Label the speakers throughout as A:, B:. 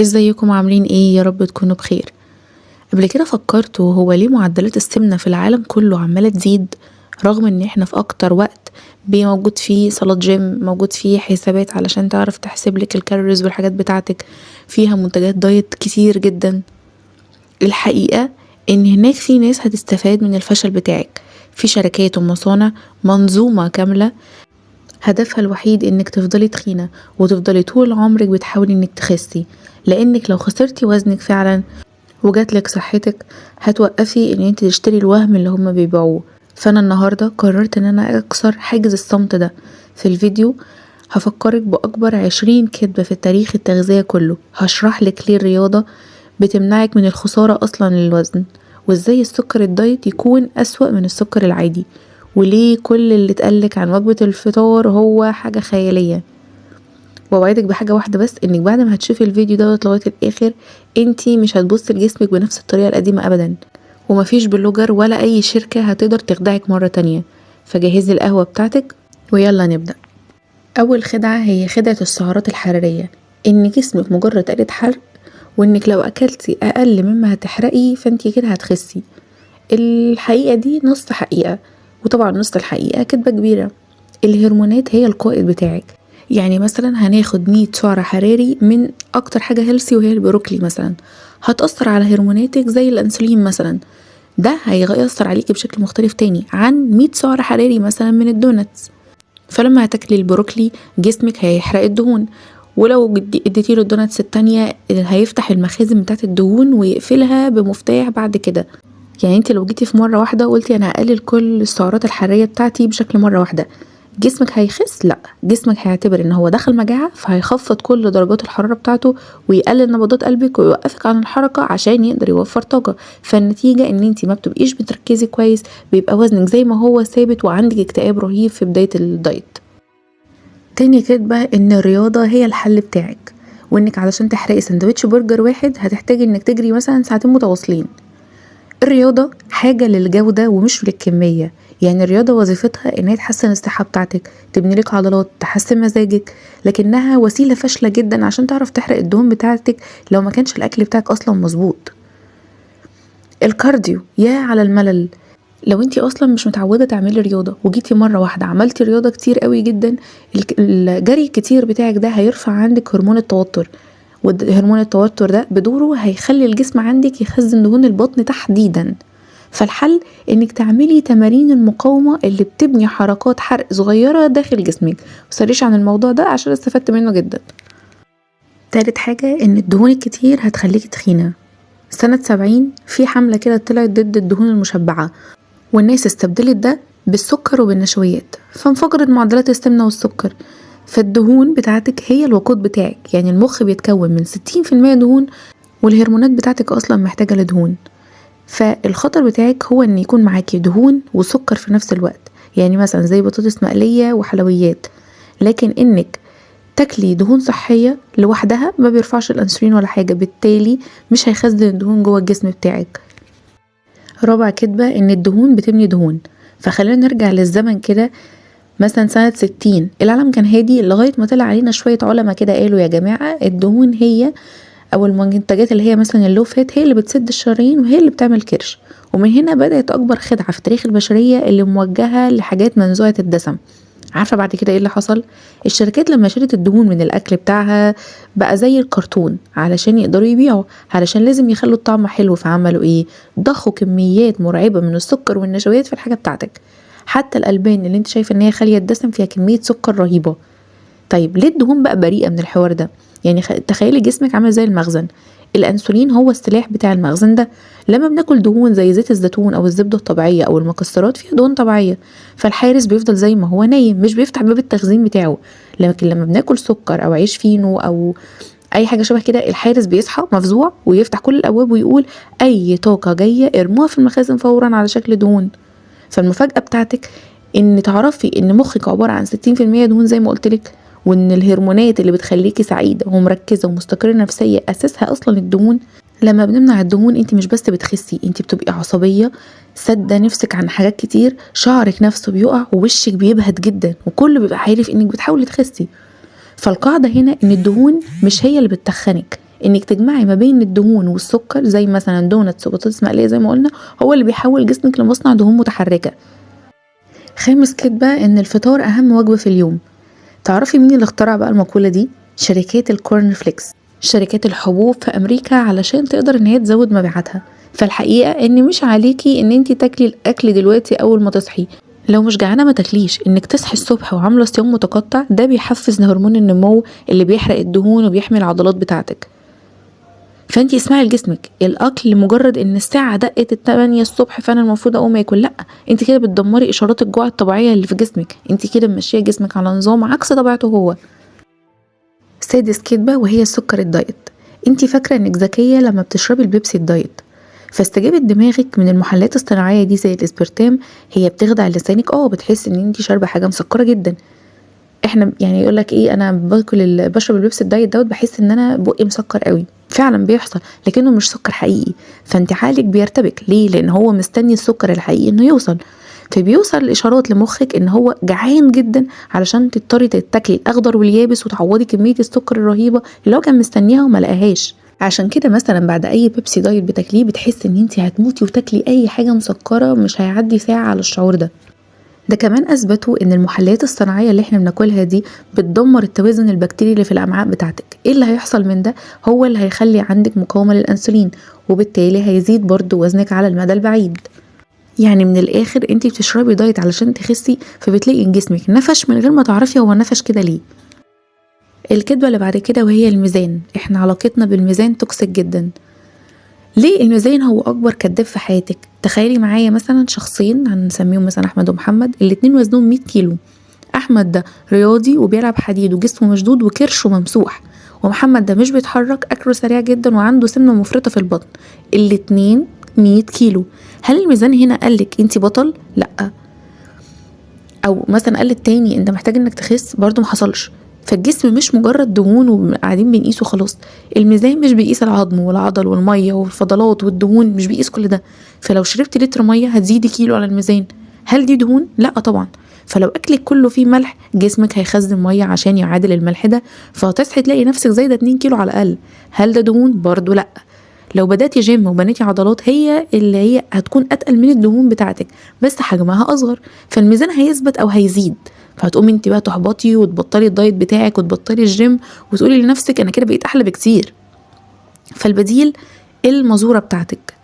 A: ازيكم عاملين ايه؟ يا رب تكونوا بخير. قبل كده فكرتوا هو ليه معدلات السمنة في العالم كله عمالة تزيد رغم ان احنا في اكتر وقت موجود فيه صالات جيم، موجود فيه حسابات علشان تعرف تحسب لك الكالوريز والحاجات بتاعتك، فيها منتجات دايت كتير جدا. الحقيقة ان هناك في ناس هتستفاد من الفشل بتاعك، في شركات ومصانع، منظومة كاملة هدفها الوحيد انك تفضلي تخينة وتفضلي طول عمرك بتحاولي انك تخسي، لانك لو خسرتي وزنك فعلا وجاتلك صحتك هتوقفي ان انت تشتري الوهم اللي هما بيبيعوه. فانا النهاردة قررت ان انا اكسر حاجز الصمت ده. في الفيديو هفكرك باكبر 20 كذبة في التاريخ التغذية كله، هشرح لك ليه الرياضة بتمنعك من الخسارة اصلا للوزن، وازاي السكر الدايت يكون اسوأ من السكر العادي، وليه كل اللي اتقالك عن وجبة الفطار هو حاجة خيالية. ووعدك بحاجة واحدة بس، انك بعد ما هتشوفي الفيديو دوت لغاية الاخر انتي مش هتبصي لجسمك بنفس الطريقة القديمة ابدا، ومفيش بلوجر ولا اي شركة هتقدر تخدعك مرة تانية. فجهزي القهوة بتاعتك ويلا نبدأ. اول خدعة هي خدعة السعرات الحرارية، ان جسمك مجرد آلة حرق، وانك لو اكلتي اقل مما هتحرقي فانتي كده هتخسي. الحقيقة دي نص حقيقة، وطبعا نص الحقيقة كدبة كبيرة. الهرمونات هي القائد بتاعك، يعني مثلا هناخد 100 سعر حراري من اكتر حاجة هيلسي وهي البروكلي مثلا، هتأثر على هرموناتك زي الانسولين مثلا، ده هيأثر عليكي بشكل مختلف تاني عن 100 سعر حراري مثلا من الدونتس. فلما هتاكلي البروكلي جسمك هيحرق الدهون، ولو اديتيله الدونتس التانية هيفتح المخازن بتاعت الدهون ويقفلها بمفتاح بعد كده. يعني انت لو جيتي في مرة واحدة وقلتي انا هقلل كل السعرات الحرارية بتاعتي بشكل مرة واحدة، جسمك هيخس؟ لا، جسمك هيعتبر ان هو دخل مجاعة، فهيخفض كل درجات الحرارة بتاعته ويقلل نبضات قلبك ويوقفك عن الحركة عشان يقدر يوفر طاقة. فالنتيجة ان انت ما بتبقيش بتركزي كويس، بيبقى وزنك زي ما هو ثابت وعندك اكتئاب رهيب في بداية الدايت. تاني كدبة ان الرياضة هي الحل بتاعك، وانك علشان تحرقي سندوتش برجر واحد هتحتاجي انك تجري مثلا ساعتين متواصلين. الرياضة حاجة للجودة ومش للكمية، يعني الرياضة وظيفتها ان هي تحسن الصحة بتاعتك، تبني لك عضلات، تحسن مزاجك، لكنها وسيلة فاشلة جدا عشان تعرف تحرق الدهون بتاعتك لو ما كانش الاكل بتاعك اصلا مظبوط. الكارديو يا على الملل، لو انتي اصلا مش متعودة تعملي رياضة وجيتي مرة واحدة عملتي رياضة كتير قوي جدا، الجري الكتير بتاعك ده هيرفع عندك هرمون التوتر، وهرمون التوتر ده بدوره هيخلي الجسم عندك يخزن دهون البطن تحديدا. فالحل انك تعملي تمارين المقاومة اللي بتبني حركات حرق صغيرة داخل جسمك، وسريش عن الموضوع ده عشان استفدت منه جدا. تالت حاجة ان الدهون الكتير هتخليكي تخينة. سنة 70 في حملة كده طلعت ضد الدهون المشبعة، والناس استبدلت ده بالسكر وبالنشويات، فانفجرت معدلات السمنة والسكر. فالدهون بتاعتك هي الوقود بتاعك، يعني المخ بيتكون من 60% دهون، والهرمونات بتاعتك اصلا محتاجة لدهون. فالخطر بتاعك هو ان يكون معاكي دهون وسكر في نفس الوقت، يعني مثلا زي بطاطس مقلية وحلويات، لكن انك تاكلي دهون صحية لوحدها ما بيرفعش الانسولين ولا حاجة، بالتالي مش هيخزن الدهون جوه الجسم بتاعك. رابع كدبة ان الدهون بتبني دهون. فخلينا نرجع للزمن كده، مثلا سنة 60 العالم كان هادي لغاية ما طلع علينا شوية علماء كده قالوا يا جماعة الدهون هي او المنتجات اللي هي مثلا اللو فات هي اللي بتسد الشرايين وهي اللي بتعمل كرش. ومن هنا بدأت اكبر خدعة في تاريخ البشرية اللي موجهة لحاجات منزوعة الدسم. عارفة بعد كده ايه اللي حصل؟ الشركات لما شالت الدهون من الاكل بتاعها بقى زي الكرتون علشان يقدروا يبيعوا، علشان لازم يخلوا الطعم حلو، فعملوا ايه؟ ضخوا كميات مرعبة من السكر والنشويات في الحاجة بتاعتك. حتى الألبان اللي انت شايفة ان هي خالية الدسم فيها كمية سكر رهيبة. طيب ليه الدهون بقى بريئة من الحوار ده؟ يعني تخيلي جسمك عامل زي المخزن، الانسولين هو السلاح بتاع المخزن ده. لما بناكل دهون زي زيت الزيتون او الزبدة الطبيعية او المكسرات فيها دهون طبيعية، فالحارس بيفضل زي ما هو نايم، مش بيفتح باب التخزين بتاعه. لكن لما بناكل سكر او عيش فينو او اي حاجة شبه كده، الحارس بيصحى مفزوع ويفتح كل الابواب ويقول اي طاقة جاية ارموها في المخازن فورا على شكل دهون. فالمفاجأة بتاعتك ان تعرفي ان مخك عبارة عن 60% دهون زي ما قلتلك، وان الهرمونات اللي بتخليكي سعيدة ومركزة ومستقرة نفسية اساسها اصلا الدهون. لما بنمنع الدهون انت مش بس بتخسي، انت بتبقي عصبية، سادة نفسك عن حاجات كتير، شعرك نفسه بيقع ووشك بيبهت جدا وكله بيبقى عارف انك بتحاولي تخسي. فالقاعدة هنا ان الدهون مش هي اللي بتخنك، انك تجمعي ما بين الدهون والسكر زي مثلا دونتس وبطاطس مقليه زي ما قلنا، هو اللي بيحول جسمك لمصنع دهون متحركه. خامس كدبه ان الفطار اهم وجبه في اليوم. تعرفي مين اللي اخترع بقى المقوله دي؟ شركات الكورن فليكس، شركات الحبوب في امريكا، علشان تقدر ان هي تزود مبيعاتها. فالحقيقه ان مش عليكي ان انت تاكلي الاكل دلوقتي اول ما تصحي، لو مش جعانه ما تاكليش. انك تصحي الصبح وعامله صيام متقطع ده بيحفز هرمون النمو اللي بيحرق الدهون وبيحمي العضلات بتاعتك. فانتي اسمعي لجسمك، الاكل لمجرد ان الساعه دقت 8 الصبح فانا المفروض اقوم اكل، لا، انت كده بتدمري اشارات الجوع الطبيعيه اللي في جسمك، انت كده ماشيه جسمك على نظام عكس طبيعته هو. سادس كدبه وهي السكر الدايت. انت فاكره انك ذكيه لما بتشربي البيبسي الدايت، فاستجابة دماغك من المحلات الصناعيه دي زي الاسبرتام هي بتخدع لسانك. بتحس ان انت شاربه حاجه مسكره جدا. احنا يعني يقولك ايه، انا بشرب البيبسي الدايت دوت بحس ان انا بقي مسكر قوي، فعلا بيحصل، لكنه مش سكر حقيقي. فانت عقلك بيرتبك ليه؟ لان هو مستني السكر الحقيقي انه يوصل، فبيوصل الاشارات لمخك ان هو جعان جدا علشان تضطري تاكلي الاخضر واليابس وتعوضي كميه السكر الرهيبه اللي هو كان مستنيها وما لقاهاش. عشان كده مثلا بعد اي بيبسي دايت بتاكليه بتحس ان انت هتموتي، وتاكلي اي حاجه مسكره مش هيعدي ساعه على الشعور ده. ده كمان اثبتوا ان المحليات الصناعيه اللي احنا بناكلها دي بتدمر التوازن البكتيري اللي في الامعاء بتاعتك. ايه اللي هيحصل من ده؟ هو اللي هيخلي عندك مقاومه للانسولين، وبالتالي هيزيد برضو وزنك على المدى البعيد. يعني من الاخر انتي بتشربي دايت علشان تخسي، فبتلاقي ان جسمك نفش من غير ما تعرفي هو نفش كده ليه. الكدبه اللي بعد كده وهي الميزان. احنا علاقتنا بالميزان توكسيك جدا. ليه الميزان هو اكبر كداب في حياتك؟ تخيلي معايا مثلا شخصين هنسميهم مثلا احمد ومحمد، الاتنين وزنهم 100 كيلو. احمد ده رياضي وبيلعب حديد وجسمه مشدود وكرشه ممسوح، ومحمد ده مش بيتحرك، اكله سريع جدا وعنده سمنه مفرطه في البطن. الاتنين 100 كيلو. هل الميزان هنا قالك انتي بطل؟ لا. او مثلا قال التاني انت محتاج انك تخس؟ برضو محصلش. فالجسم مش مجرد دهون وقاعدين بنقيسه خلاص. الميزان مش بيقيس العظم والعضل والميه والفضلات والدهون، مش بيقيس كل ده. فلو شربت لتر ميه هتزيدي كيلو على الميزان. هل دي دهون؟ لا طبعا. فلو اكلك كله فيه ملح جسمك هيخزن ميه عشان يعادل الملح ده، فهتصحي تلاقي نفسك زايده 2 كيلو على الاقل. هل ده دهون؟ برضو لا. لو بدأتي جيم وبنيتي عضلات هي اللي هي هتكون اتقل من الدهون بتاعتك بس حجمها اصغر، فالميزان هيثبت او هيزيد. فهتقومي انت بقى تحبطي وتبطلي الدايت بتاعك وتبطلي الجيم وتقولي لنفسك انا كده بقيت احلى بكتير. فالبديل المزوره بتاعتك.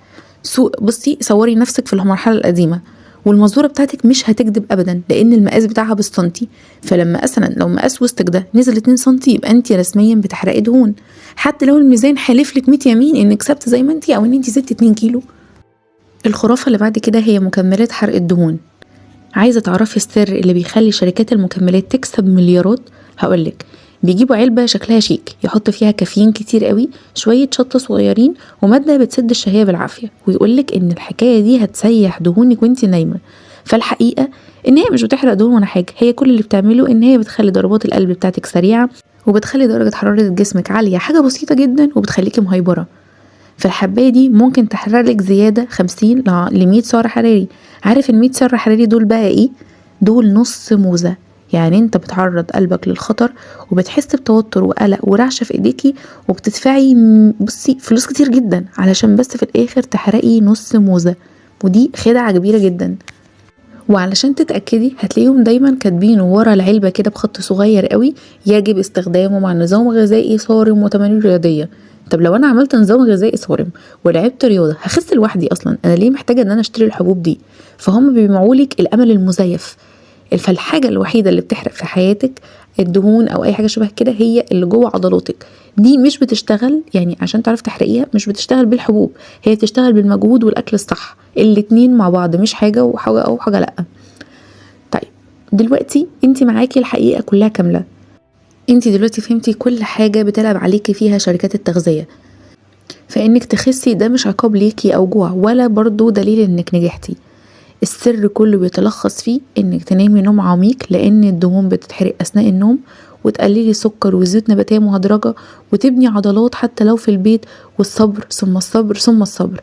A: بصي صوري نفسك في المرحله القديمه، والمزوره بتاعتك مش هتكذب ابدا لان المقاس بتاعها بالسنتي. فلما مثلا لو مقاس وسطك ده نزل 2 سنتي يبقى انت رسميا بتحرقي دهون، حتى لو الميزان حالف لك 100 يمين انك ثابته زي ما انت او ان انت زدتي 2 كيلو. الخرافه اللي بعد كده هي مكملات حرق الدهون. عايزه تعرفي السر اللي بيخلي شركات المكملات تكسب مليارات؟ هقولك. بيجيبوا علبه شكلها شيك يحط فيها كافيين كتير قوي، شويه شطه صغيرين، وماده بتسد الشهيه بالعافيه، ويقولك ان الحكايه دي هتسيح دهونك وانت نايمه. فالحقيقه ان هي مش بتحرق دهون ولا حاجه، هي كل اللي بتعمله ان هي بتخلي ضربات القلب بتاعتك سريعه، وبتخلي درجه حراره جسمك عاليه، حاجه بسيطه جدا وبتخليكي مهيبره. فالحبايه دي ممكن تحرق لك زياده 50 ل 100 سعر حراري. عارف ال 100 سعر حراري دول بقى ايه؟ دول نص موزه. يعني انت بتعرض قلبك للخطر وبتحس بتوتر وقلق ورعشه في ايديكي، وبتدفعي بصي فلوس كتير جدا علشان بس في الاخر تحرقي نص موزه. ودي خدعه كبيره جدا. وعلشان تتأكدي هتلاقيهم دايما كاتبينه ورا العلبة كده بخط صغير قوي: يجب استخدامه مع نظام غذائي صارم وتمارين رياضية. طب لو انا عملت نظام غذائي صارم ولعبت رياضة هخس لوحدي اصلا، انا ليه محتاجة ان انا اشتري الحبوب دي؟ فهم بيبيعولك الامل المزيف. فالحاجة الوحيدة اللي بتحرق في حياتك الدهون او اي حاجة شبه كده هي اللي جوه عضلاتك. دي مش بتشتغل، يعني عشان تعرف تحرقيها مش بتشتغل بالحبوب، هي بتشتغل بالمجهود والاكل الصح، الاتنين مع بعض، مش حاجة وحاجة او حاجة لا. طيب دلوقتي انت معاكي الحقيقة كلها كاملة. انت دلوقتي فهمتي كل حاجة بتلعب عليكي فيها شركات التغذية، فانك تخسي ده مش عقاب ليكي او جوع ولا برضو دليل انك نجحتي. السر كله بيتلخص فيه انك تنامي نوم عميق، لان الدهون بتتحرق اثناء النوم، وتقللي سكر وزيوت نباتية مهدرجة، وتبني عضلات حتى لو في البيت، والصبر ثم الصبر ثم الصبر.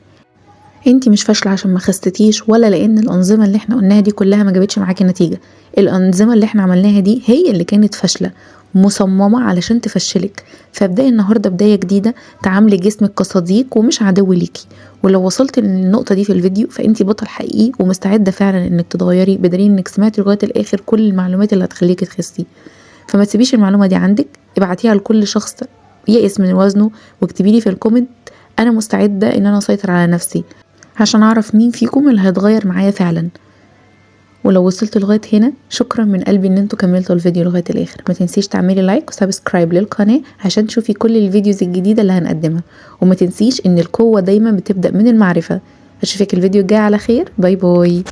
A: انتي مش فاشلة عشان ما خستتيش، ولا لان الانظمة اللي احنا قلناها دي كلها ما جابتش معاكي نتيجة. الانظمة اللي احنا عملناها دي هي اللي كانت فاشلة، مصممة علشان تفشلك. فابدأي النهاردة بداية جديدة، تعاملي جسمك كصديق ومش عدو ليكي. ولو وصلت للنقطة دي في الفيديو فانتي بطل حقيقي ومستعدة فعلا انك تتغيري، بدليل انك سمعتي لغاية الاخر كل المعلومات اللي هتخليكي تخسي. فما تسيبيش المعلومة دي عندك، ابعتيها لكل شخص يئس من وزنه، واكتبي لي في الكومنت انا مستعدة ان انا اسيطر على نفسي، عشان اعرف مين فيكم اللي هيتغير معايا فعلا. ولو وصلت لغاية هنا شكرا من قلبي ان انتوا كملتوا الفيديو لغاية الاخر. ما تنسيش تعملي لايك وسبسكرايب للقناة عشان تشوفي كل الفيديوز الجديدة اللي هنقدمها. وما تنسيش ان القوة دايما بتبدأ من المعرفة. اشوفك الفيديو الجاي على خير، باي باي.